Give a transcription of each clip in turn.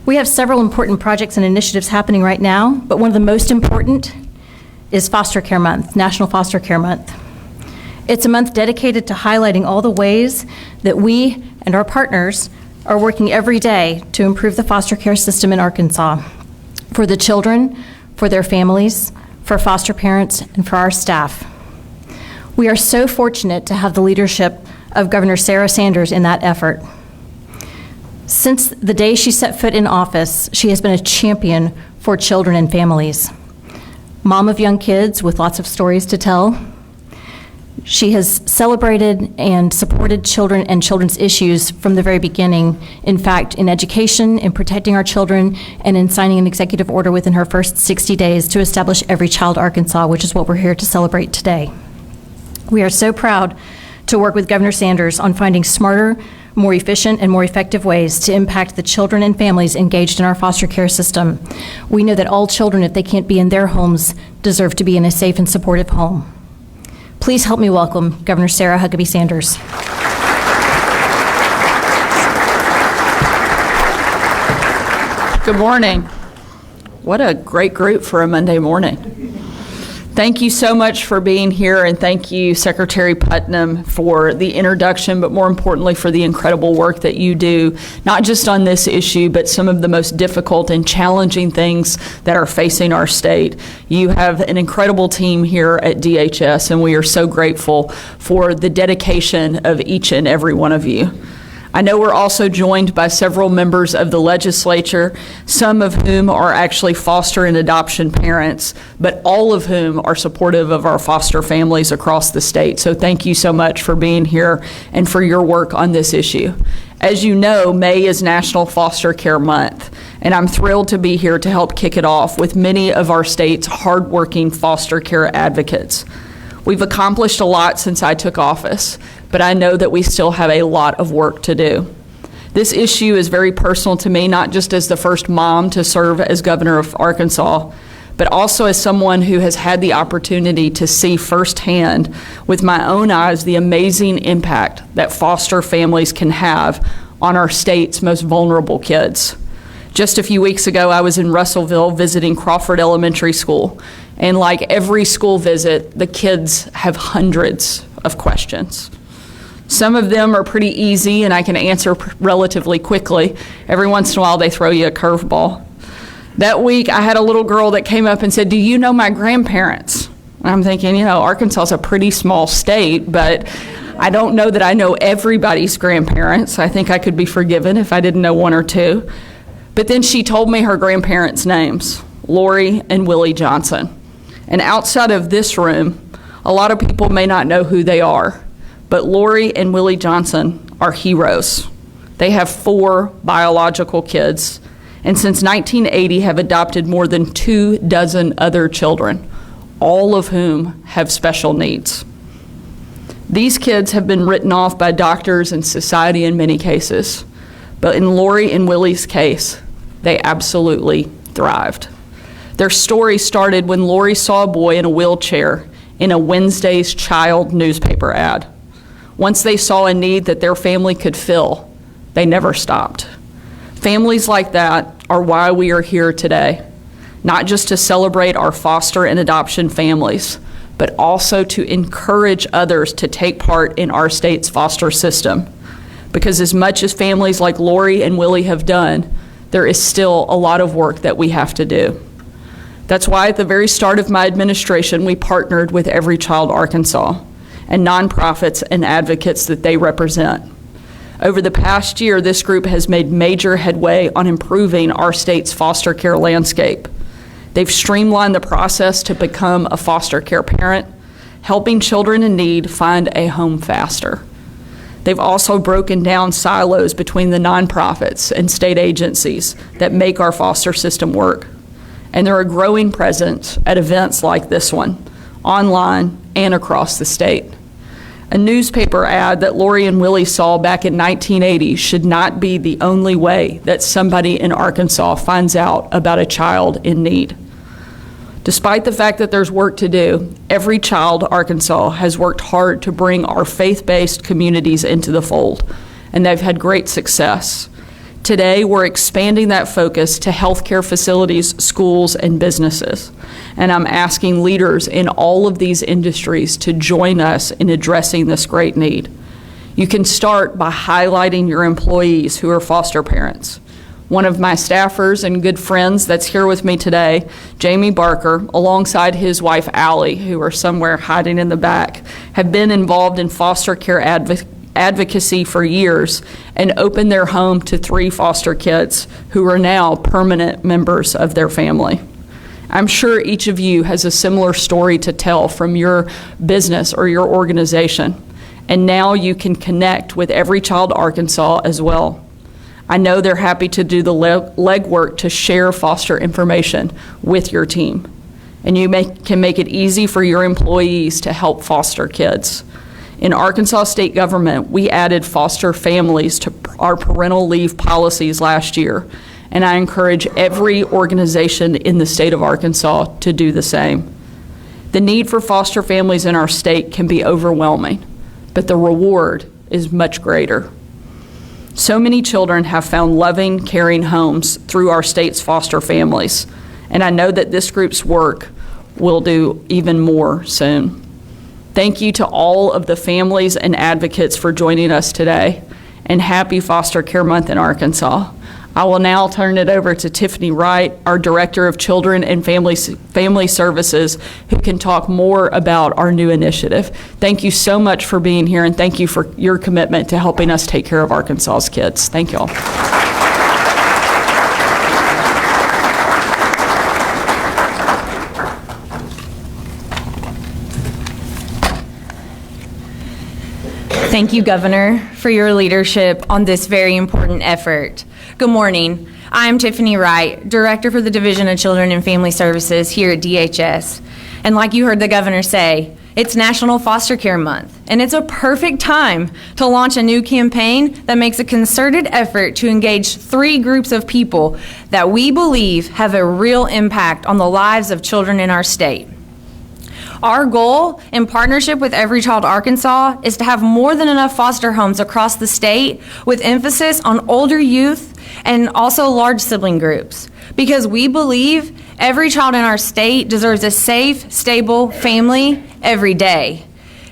We have several important projects and initiatives happening right now, but one of the most important is Foster Care Month, National Foster Care Month. It's a month dedicated to highlighting all the ways that we and our partners are working every day to improve the foster care system in Arkansas for the children, for their families, for foster parents, and for our staff. We are so fortunate to have the leadership of Governor Sarah Sanders in that effort. Since the day she set foot in office, she has been a champion for children and families. Mom of young kids with lots of stories to tell. She has celebrated and supported children and children's issues from the very beginning. In fact, in education, in protecting our children, and in signing an executive order within her first 60 days to establish Every Child Arkansas, which is what we're here to celebrate today. We are so proud to work with Governor Sanders on finding smarter, more efficient, and more effective ways to impact the children and families engaged in our foster care system. We know that all children, if they can't be in their homes, deserve to be in a safe and supportive home. Please help me welcome Governor Sarah Huckabee Sanders. Good morning. What a great group for a Monday morning. Thank you so much for being here, and thank you, Secretary Putnam, for the introduction, but more importantly for the incredible work that you do, not just on this issue, but some of the most difficult and challenging things that are facing our state. You have an incredible team here at DHS, and we are so grateful for the dedication of each and every one of you. I know we're also joined by several members of the legislature, some of whom are actually foster and adoption parents, but all of whom are supportive of our foster families across the state. So thank you so much for being here and for your work on this issue. As you know, May is National Foster Care Month, and I'm thrilled to be here to help kick it off with many of our state's hardworking foster care advocates. We've accomplished a lot since I took office, but I know that we still have a lot of work to do. This issue is very personal to me, not just as the first mom to serve as governor of Arkansas, but also as someone who has had the opportunity to see firsthand with my own eyes the amazing impact that foster families can have on our state's most vulnerable kids. Just a few weeks ago, I was in Russellville visiting Crawford Elementary School, and like every school visit, the kids have hundreds of questions. Some of them are pretty easy and I can answer relatively quickly. Every once in a while, they throw you a curveball. That week, I had a little girl that came up and said, "Do you know my grandparents?" And I'm thinking, you know, Arkansas is a pretty small state, but I don't know that I know everybody's grandparents. I think I could be forgiven if I didn't know one or two. But then she told me her grandparents' names, Lori and Willie Johnson. And outside of this room, a lot of people may not know who they are, but Lori and Willie Johnson are heroes. They have 4 biological kids, and since 1980 have adopted more than 24 other children, all of whom have special needs. These kids have been written off by doctors and society in many cases, but in Lori and Willie's case, they absolutely thrived. Their story started when Lori saw a boy in a wheelchair in a Wednesday's Child newspaper ad. Once they saw a need that their family could fill, they never stopped. Families like that are why we are here today, not just to celebrate our foster and adoption families, but also to encourage others to take part in our state's foster system. Because as much as families like Lori and Willie have done, there is still a lot of work that we have to do. That's why at the very start of my administration, we partnered with Every Child Arkansas and nonprofits and advocates that they represent. Over the past year, this group has made major headway on improving our state's foster care landscape. They've streamlined the process to become a foster care parent, helping children in need find a home faster. They've also broken down silos between the nonprofits and state agencies that make our foster system work. And they're a growing presence at events like this one, online and across the state. A newspaper ad that Lori and Willie saw back in 1980 should not be the only way that somebody in Arkansas finds out about a child in need. Despite the fact that there's work to do, Every Child Arkansas has worked hard to bring our faith-based communities into the fold, and they've had great success. Today, we're expanding that focus to healthcare facilities, schools, and businesses. And I'm asking leaders in all of these industries to join us in addressing this great need. You can start by highlighting your employees who are foster parents. One of my staffers and good friends that's here with me today, Jamie Barker, alongside his wife Allie, who are somewhere hiding in the back, have been involved in foster care advocacy for years and opened their home to 3 foster kids who are now permanent members of their family. I'm sure each of you has a similar story to tell from your business or your organization, and now you can connect with Every Child Arkansas as well. I know they're happy to do the legwork to share foster information with your team, and you can make it easy for your employees to help foster kids. In Arkansas state government, we added foster families to our parental leave policies last year, and I encourage every organization in the state of Arkansas to do the same. The need for foster families in our state can be overwhelming, but the reward is much greater. So many children have found loving, caring homes through our state's foster families, and I know that this group's work will do even more soon. Thank you to all of the families and advocates for joining us today, and happy Foster Care Month in Arkansas. I will now turn it over to Tiffany Wright, our Director of Children and Family Services, who can talk more about our new initiative. Thank you so much for being here, and thank you for your commitment to helping us take care of Arkansas's kids. Thank you all. Thank you, Governor, for your leadership on this very important effort. Good morning. I'm Tiffany Wright, Director for the Division of Children and Family Services here at DHS. And like you heard the Governor say, it's National Foster Care Month, and it's a perfect time to launch a new campaign that makes a concerted effort to engage 3 groups of people that we believe have a real impact on the lives of children in our state. Our goal, in partnership with Every Child Arkansas, is to have more than enough foster homes across the state with emphasis on older youth and also large sibling groups, because we believe every child in our state deserves a safe, stable family every day.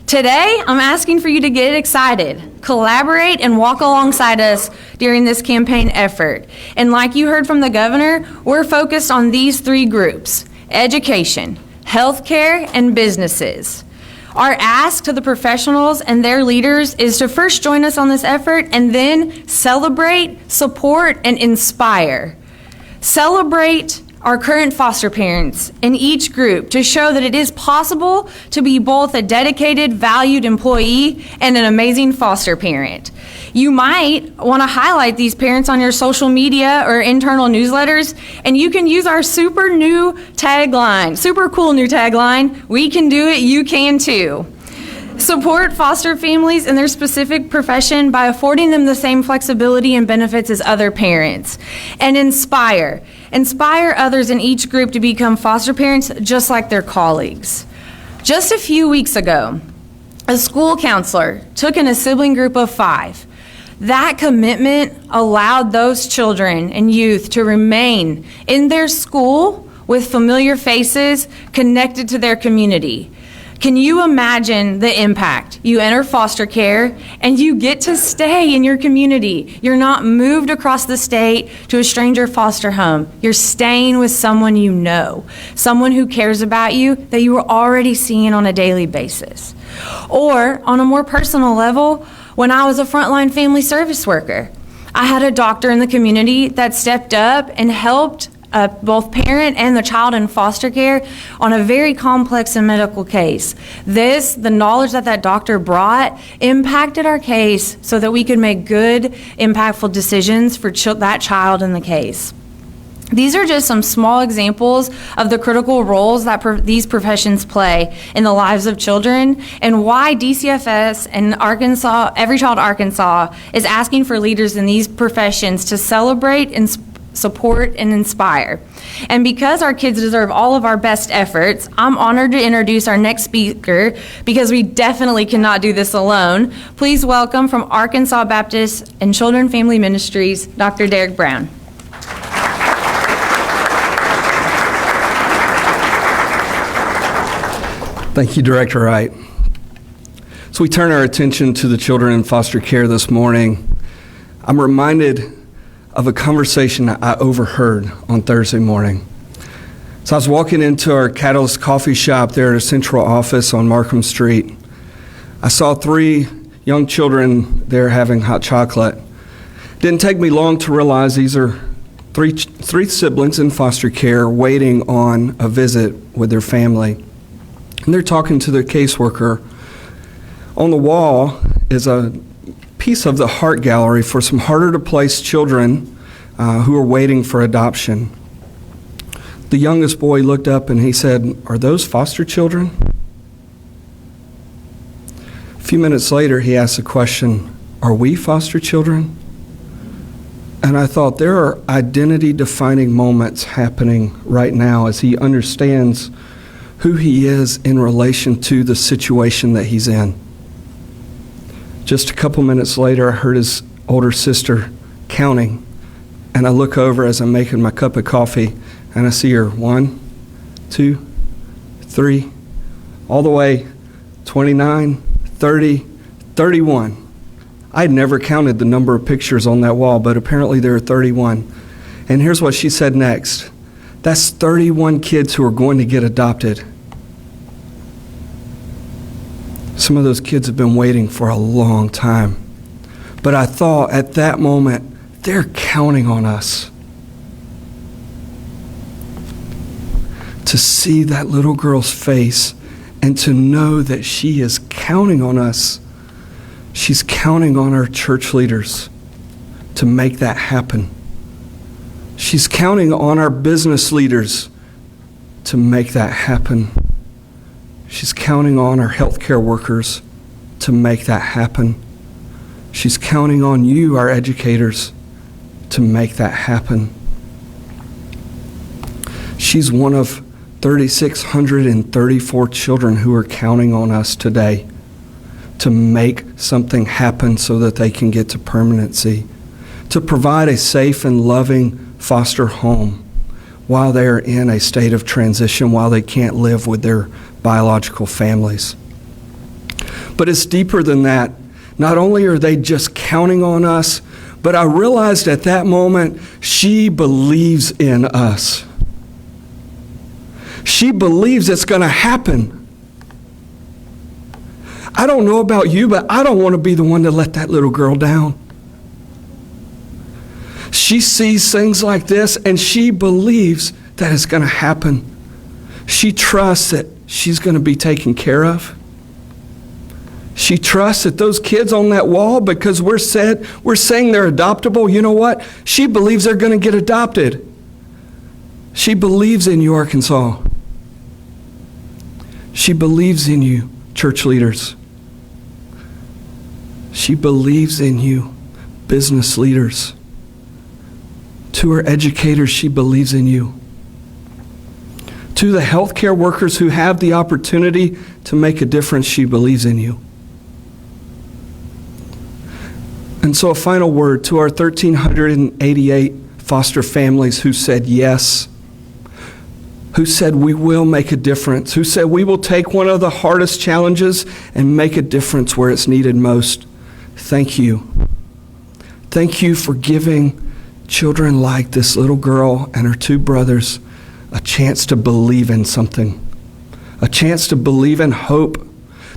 Today, I'm asking for you to get excited, collaborate, and walk alongside us during this campaign effort. And like you heard from the Governor, we're focused on these 3 groups: education, healthcare, and businesses. Our ask to the professionals and their leaders is to first join us on this effort and then celebrate, support, and inspire. Celebrate our current foster parents in each group to show that it is possible to be both a dedicated, valued employee and an amazing foster parent. You might want to highlight these parents on your social media or internal newsletters, and you can use our super cool new tagline, "We can do it, you can too." Support foster families in their specific profession by affording them the same flexibility and benefits as other parents. And inspire others in each group to become foster parents just like their colleagues. Just a few weeks ago, a school counselor took in a sibling group of 5. That commitment allowed those children and youth to remain in their school with familiar faces connected to their community. Can you imagine the impact? You enter foster care and you get to stay in your community. You're not moved across the state to a stranger foster home. You're staying with someone you know, someone who cares about you that you were already seeing on a daily basis. Or on a more personal level, when I was a frontline family service worker, I had a doctor in the community that stepped up and helped both parent and the child in foster care on a very complex and medical case. The knowledge that doctor brought impacted our case so that we could make good, impactful decisions for that child in the case. These are just some small examples of the critical roles that these professions play in the lives of children, and why DCFS and Arkansas, Every Child Arkansas, is asking for leaders in these professions to celebrate, support, and inspire. And because our kids deserve all of our best efforts, I'm honored to introduce our next speaker, because we definitely cannot do this alone. Please welcome from Arkansas Baptist and Children Family Ministries, Dr. Derek Brown. Thank you, Director Wright. As we turn our attention to the children in foster care this morning, I'm reminded of a conversation I overheard on Thursday morning. So I was walking into our Catalyst coffee shop there at a central office on Markham Street. I saw 3 young children there having hot chocolate. Didn't take me long to realize these are three siblings in foster care waiting on a visit with their family. And they're talking to their caseworker. On the wall is a piece of the heart gallery for some harder to place children who are waiting for adoption. The youngest boy looked up and he said, "Are those foster children?" A few minutes later, he asked the question, "Are we foster children?" And I thought, there are identity-defining moments happening right now as he understands who he is in relation to the situation that he's in. Just a couple minutes later, I heard his older sister counting, and I look over as I'm making my cup of coffee, and I see her 1, 2, 3, all the way 29, 30, 31. I had never counted the number of pictures on that wall, but apparently there are 31. And here's what she said next. That's 31 kids who are going to get adopted. Some of those kids have been waiting for a long time. But I thought at that moment, they're counting on us. To see that little girl's face and to know that she is counting on us. She's counting on our church leaders to make that happen. She's counting on our business leaders to make that happen. She's counting on our healthcare workers to make that happen. She's counting on you, our educators, to make that happen. She's one of 3,634 children who are counting on us today to make something happen so that they can get to permanency, to provide a safe and loving foster home while they are in a state of transition, while they can't live with their biological families. But it's deeper than that. Not only are they just counting on us, but I realized at that moment, she believes in us. She believes it's going to happen. I don't know about you, but I don't want to be the one to let that little girl down. She sees things like this and she believes that it's going to happen. She trusts that she's going to be taken care of. She trusts that those kids on that wall, because we're saying they're adoptable, you know what? She believes they're going to get adopted. She believes in you, Arkansas. She believes in you, church leaders. She believes in you, business leaders. To her educators, she believes in you. To the healthcare workers who have the opportunity to make a difference, she believes in you. And so a final word to our 1,388 foster families who said yes, who said we will make a difference, who said we will take one of the hardest challenges and make a difference where it's needed most. Thank you. Thank you for giving children like this little girl and her 2 brothers a chance to believe in something, a chance to believe in hope,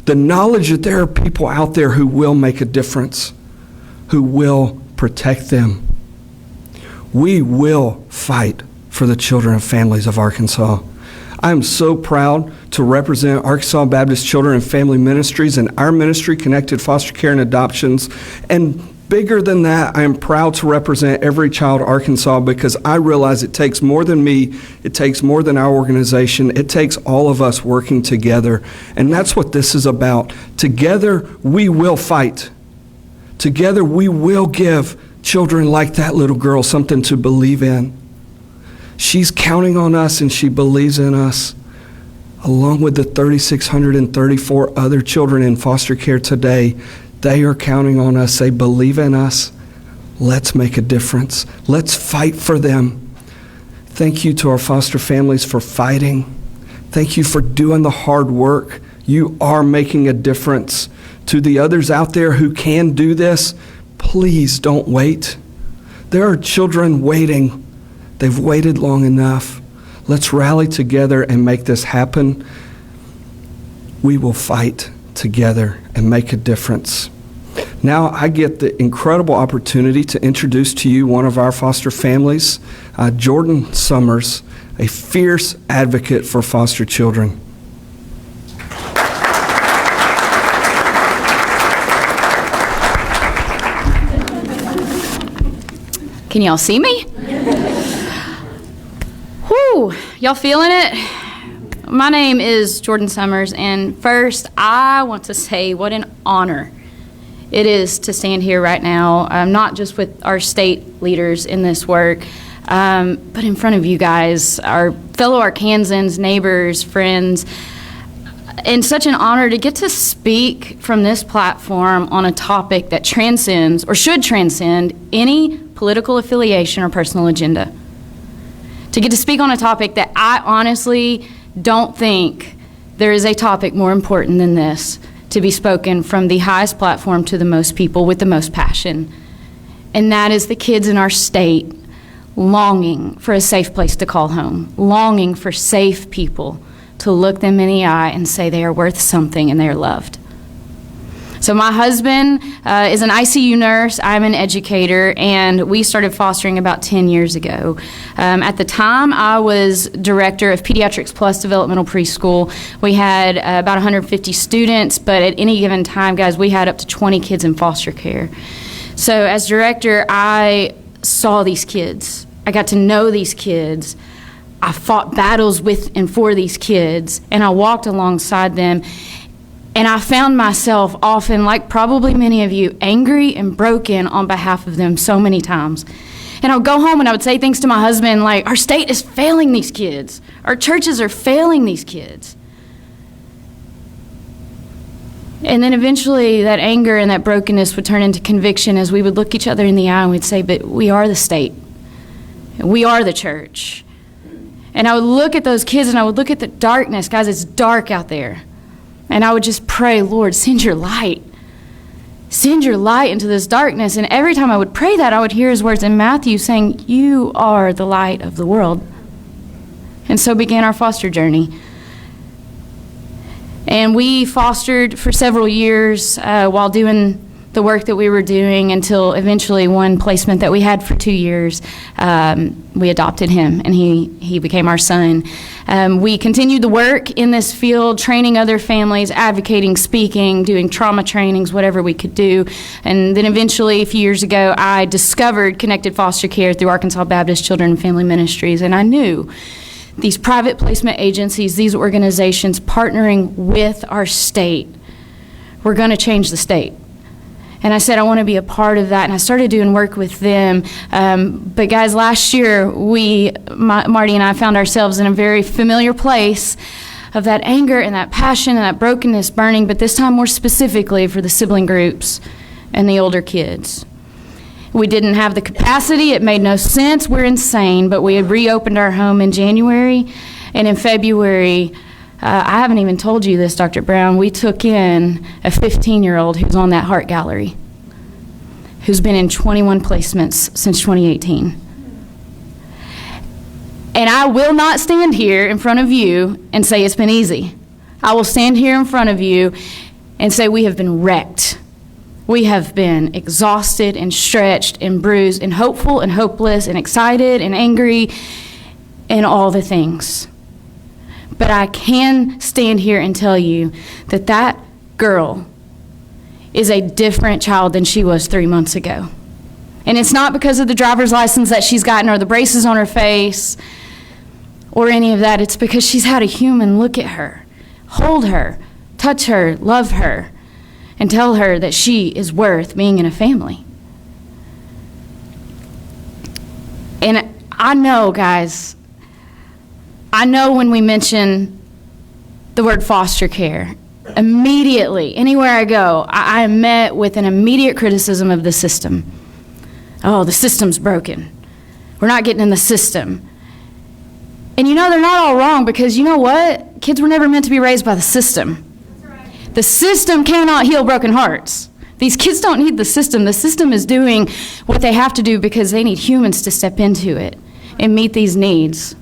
the knowledge that there are people out there who will make a difference, who will protect them. We will fight for the children and families of Arkansas. I am so proud to represent Arkansas Baptist Children and Family Ministries and our ministry, Connected Foster Care and Adoptions. And bigger than that, I am proud to represent Every Child Arkansas, because I realize it takes more than me, it takes more than our organization, it takes all of us working together. And that's what this is about. Together, we will fight. Together, we will give children like that little girl something to believe in. She's counting on us, and she believes in us, along with the 3,634 other children in foster care today. They are counting on us. They believe in us. Let's make a difference. Let's fight for them. Thank you to our foster families for fighting. Thank you for doing the hard work. You are making a difference. To the others out there who can do this, please don't wait. There are children waiting. They've waited long enough. Let's rally together and make this happen. We will fight together and make a difference. Now I get the incredible opportunity to introduce to you one of our foster families, Jordan Summers, a fierce advocate for foster children. Can y'all see me? Whew, y'all feeling it? My name is Jordan Summers, and first I want to say what an honor it is to stand here right now, not just with our state leaders in this work, but in front of you guys, our fellow Arkansans, neighbors, friends. And such an honor to get to speak from this platform on a topic that transcends, or should transcend, any political affiliation or personal agenda. To get to speak on a topic that I honestly don't think there is a topic more important than this to be spoken from the highest platform to the most people with the most passion. And that is the kids in our state longing for a safe place to call home, longing for safe people to look them in the eye and say they are worth something and they are loved. So my husband is an ICU nurse, I'm an educator, and we started fostering about 10 years ago. At the time, I was director of Pediatrics Plus Developmental Preschool. We had about 150 students, but at any given time, guys, we had up to 20 kids in foster care. So as director, I saw these kids. I got to know these kids. I fought battles with and for these kids, and I walked alongside them. And I found myself often, like probably many of you, angry and broken on behalf of them so many times. And I would go home and I would say things to my husband like, our state is failing these kids. Our churches are failing these kids. And then eventually that anger and that brokenness would turn into conviction as we would look each other in the eye and we'd say, but we are the state. We are the church. And I would look at those kids and I would look at the darkness. Guys, it's dark out there. And I would just pray, Lord, send your light. Send your light into this darkness. And every time I would pray that, I would hear his words in Matthew saying, you are the light of the world. And so began our foster journey. And we fostered for several years while doing the work that we were doing until eventually one placement that we had for 2 years, we adopted him and he became our son. We continued the work in this field, training other families, advocating, speaking, doing trauma trainings, whatever we could do. And then eventually a few years ago, I discovered connected foster care through Arkansas Baptist Children and Family Ministries, and I knew these private placement agencies, these organizations partnering with our state were going to change the state. And I said, I want to be a part of that. And I started doing work with them. But guys, last year, Marty and I found ourselves in a very familiar place of that anger and that passion and that brokenness burning, but this time more specifically for the sibling groups and the older kids. We didn't have the capacity. It made no sense. We're insane. But we had reopened our home in January. And in February, I haven't even told you this, Dr. Brown, we took in a 15-year-old who's on that heart gallery, who's been in 21 placements since 2018. And I will not stand here in front of you and say it's been easy. I will stand here in front of you and say we have been wrecked. We have been exhausted and stretched and bruised and hopeful and hopeless and excited and angry and all the things. But I can stand here and tell you that that girl is a different child than she was 3 months ago. And it's not because of the driver's license that she's gotten or the braces on her face or any of that. It's because she's had a human look at her, hold her, touch her, love her, and tell her that she is worth being in a family. And I know, guys, I know when we mention the word foster care, immediately, anywhere I go, I am met with an immediate criticism of the system. Oh, the system's broken. We're not getting in the system. And you know, they're not all wrong, because you know what? Kids were never meant to be raised by the system. The system cannot heal broken hearts. These kids don't need the system. The system is doing what they have to do because they need humans to step into it and meet these needs.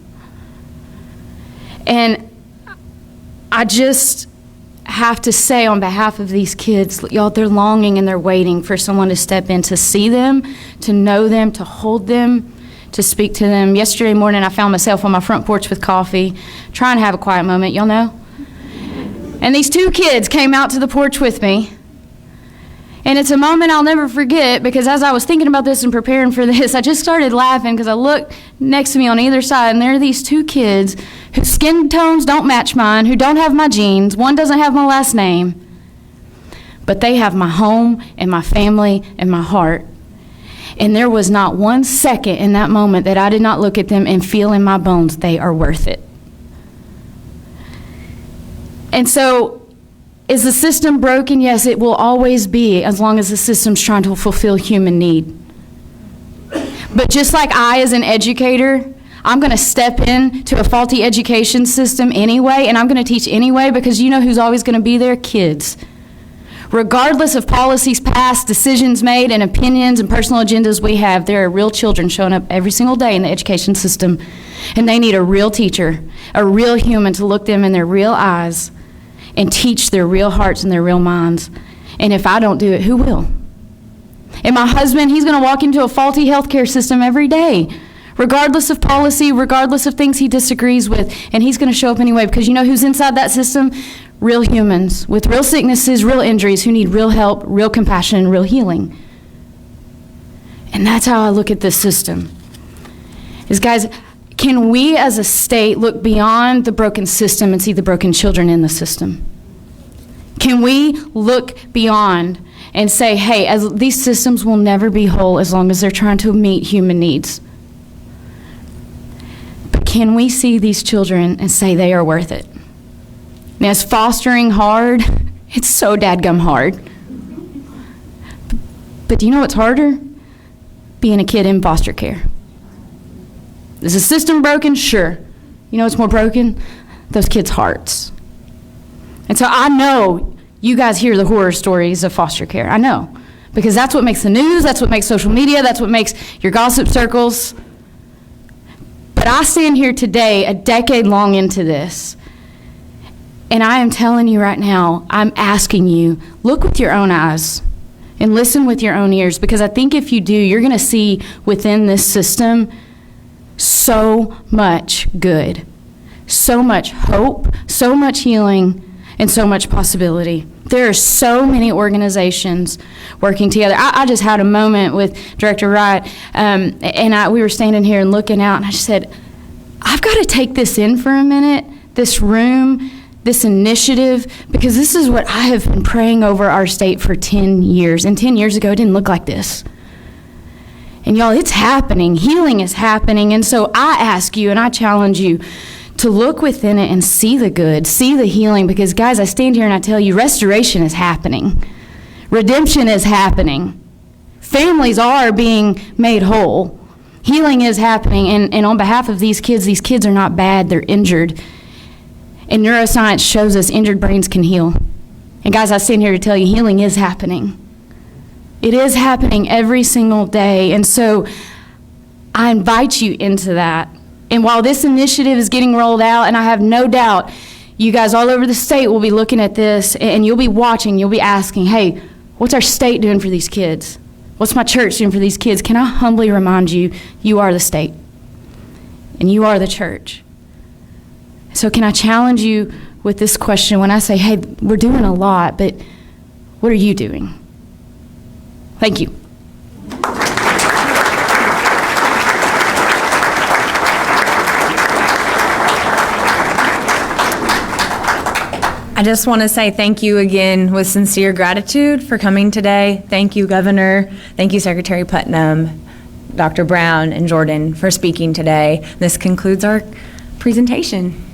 And I just have to say on behalf of these kids, y'all, they're longing and they're waiting for someone to step in, to see them, to know them, to hold them, to speak to them. Yesterday morning, I found myself on my front porch with coffee, trying to have a quiet moment, y'all know? And these two kids came out to the porch with me. And it's a moment I'll never forget, because as I was thinking about this and preparing for this, I just started laughing because I looked next to me on either side, and there are these two kids whose skin tones don't match mine, who don't have my genes. One doesn't have my last name. But they have my home and my family and my heart. And there was not 1 second in that moment that I did not look at them and feel in my bones they are worth it. And so, is the system broken? Yes, it will always be, as long as the system's trying to fulfill human need. But just like I, as an educator, I'm going to step into a faulty education system anyway, and I'm going to teach anyway, because you know who's always going to be there? Kids. Regardless of policies passed, decisions made, and opinions and personal agendas we have, there are real children showing up every single day in the education system, and they need a real teacher, a real human to look them in their real eyes and teach their real hearts and their real minds. And if I don't do it, who will? And my husband, he's going to walk into a faulty healthcare system every day, regardless of policy, regardless of things he disagrees with, and he's going to show up anyway, because you know who's inside that system? Real humans with real sicknesses, real injuries, who need real help, real compassion, and real healing. And that's how I look at this system. Is, guys, can we as a state look beyond the broken system and see the broken children in the system? Can we look beyond and say, hey, as these systems will never be whole as long as they're trying to meet human needs? But can we see these children and say they are worth it? Now, is fostering hard? It's so dadgum hard. But do you know what's harder? Being a kid in foster care. Is the system broken? Sure. You know what's more broken? Those kids' hearts. And so I know you guys hear the horror stories of foster care. I know. Because that's what makes the news, that's what makes social media, that's what makes your gossip circles. But I stand here today, a decade long into this, and I am telling you right now, I'm asking you, look with your own eyes and listen with your own ears, because I think if you do, you're going to see within this system so much good, so much hope, so much healing, and so much possibility. There are so many organizations working together. I just had a moment with Director Wright, and we were standing here and looking out, and I just said, I've got to take this in for a minute, this room, this initiative, because this is what I have been praying over our state for 10 years. And 10 years ago, it didn't look like this. And y'all, it's happening. Healing is happening. And so I ask you and I challenge you to look within it and see the good, see the healing, because guys, I stand here and I tell you, restoration is happening. Redemption is happening. Families are being made whole. Healing is happening. And on behalf of these kids are not bad, they're injured. And neuroscience shows us injured brains can heal. And guys, I stand here to tell you, healing is happening. It is happening every single day. And so I invite you into that. And while this initiative is getting rolled out, and I have no doubt you guys all over the state will be looking at this, and you'll be watching, you'll be asking, hey, what's our state doing for these kids? What's my church doing for these kids? Can I humbly remind you, you are the state, and you are the church. So can I challenge you with this question when I say, hey, we're doing a lot, but what are you doing? Thank you. I just want to say thank you again with sincere gratitude for coming today. Thank you, Governor. Thank you, Secretary Putnam. Dr. Brown and Jordan for speaking today. This concludes our presentation.